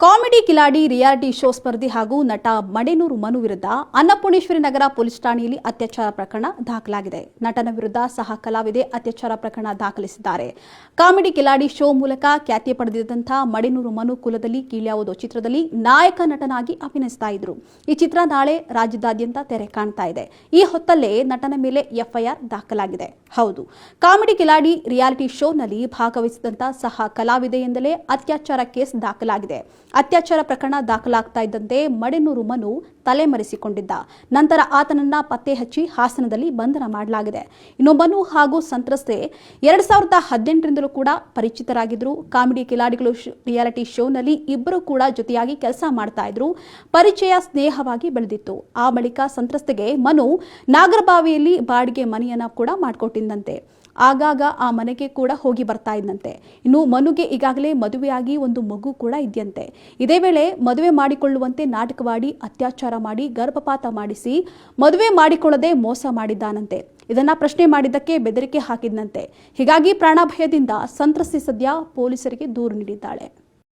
Comedy Kiladi reality show ಸ್ಪರ್ಧಿ ಹಾಗೂ ನಟ ಮಡೆನೂರು ಮನು ವಿರುದ್ಧ ಅನ್ನಪೂರ್ಣೇಶ್ವರಿ ನಗರ ಪೊಲೀಸ್ ಠಾಣೆಯಲ್ಲಿ ಅತ್ಯಾಚಾರ ಪ್ರಕರಣ ದಾಖಲಾಗಿದೆ. ನಟನ ವಿರುದ್ಧ ಸಹ ಕಲಾವಿದೆ ಅತ್ಯಾಚಾರ ಪ್ರಕರಣ ದಾಖಲಿಸಿದ್ದಾರೆ. ಕಾಮಿಡಿ ಕಿಲಾಡಿ ಶೋ ಮೂಲಕ ಖ್ಯಾತಿ ಪಡೆದಿದ್ದಂತಹ ಮಡೆನೂರು ಮನು ಕುಲದಲ್ಲಿ ಕೀಳ್ಯಾವುದೋ ಚಿತ್ರದಲ್ಲಿ ನಾಯಕ ನಟನಾಗಿ ಅಭಿನಯಿಸ್ತಾ ಇದ್ರು. ಈ ಚಿತ್ರ ನಾಳೆ ರಾಜ್ಯದಾದ್ಯಂತ ತೆರೆ ಕಾಣ್ತಾ ಇದೆ. ಈ ಹೊತ್ತಲ್ಲೇ ನಟನ ಮೇಲೆ ಎಫ್ಐಆರ್ ದಾಖಲಾಗಿದೆ. ಹೌದು, ಕಾಮಿಡಿ ಕಿಲಾಡಿ ರಿಯಾಲಿಟಿ ಶೋನಲ್ಲಿ ಭಾಗವಹಿಸಿದಂತಹ ಸಹ ಕಲಾವಿದೆಯಿಂದಲೇ ಅತ್ಯಾಚಾರ ಕೇಸ್ ದಾಖಲಾಗಿದೆ. ಅತ್ಯಾಚಾರ ಪ್ರಕರಣ ದಾಖಲಾಗ್ತಾ ಇದ್ದಂತೆ ಮಡೆನೂರು ಮನು ತಲೆಮರೆಸಿಕೊಂಡಿದ್ದ. ನಂತರ ಆತನನ್ನ ಪತ್ತೆ ಹಚ್ಚಿ ಹಾಸನದಲ್ಲಿ ಬಂಧನ ಮಾಡಲಾಗಿದೆ. ಇನ್ನು ಮನು ಹಾಗೂ ಸಂತ್ರಸ್ತೆ 2018ರಿಂದಲೂ ಕೂಡ ಪರಿಚಿತರಾಗಿದ್ರು. ಕಾಮಿಡಿ ಕಿಲಾಡಿಗಳು ರಿಯಾಲಿಟಿ ಶೋನಲ್ಲಿ ಇಬ್ಬರು ಕೂಡ ಜೊತೆಯಾಗಿ ಕೆಲಸ ಮಾಡ್ತಾ ಇದ್ರು. ಪರಿಚಯ ಸ್ನೇಹವಾಗಿ ಬೆಳೆದಿತ್ತು. ಆ ಬಳಿಕ ಸಂತ್ರಸ್ತೆಗೆ ಮನು ನಾಗರಬಾವಿಯಲ್ಲಿ ಬಾಡಿಗೆ ಮನೆಯನ್ನ ಕೂಡ ಮಾಡಿಕೊಟ್ಟಿದ್ದಂತೆ. ಆಗಾಗ ಆ ಮನೆಗೆ ಕೂಡ ಹೋಗಿ ಬರ್ತಾ ಇದ್ದಂತೆ. ಇನ್ನು ಮನುಗೆ ಈಗಾಗಲೇ ಮದುವೆಯಾಗಿ ಒಂದು ಮಗು ಕೂಡ ಇದೆಯಂತೆ. ಇದೇ ವೇಳೆ ಮದುವೆ ಮಾಡಿಕೊಳ್ಳುವಂತೆ ನಾಟಕವಾಡಿ ಅತ್ಯಾಚಾರ ಮಾಡಿ ಗರ್ಭಪಾತ ಮಾಡಿಸಿ ಮದುವೆ ಮಾಡಿಕೊಳ್ಳದೆ ಮೋಸ ಮಾಡಿದ್ದಾನಂತೆ. ಇದನ್ನ ಪ್ರಶ್ನೆ ಮಾಡಿದ್ದಕ್ಕೆ ಬೆದರಿಕೆ ಹಾಕಿದ್ನಂತೆ. ಹೀಗಾಗಿ ಪ್ರಾಣಭಯದಿಂದ ಸಂತ್ರಸ್ತೆ ಸದ್ಯ ಪೊಲೀಸರಿಗೆ ದೂರು ನೀಡಿದ್ದಾಳೆ.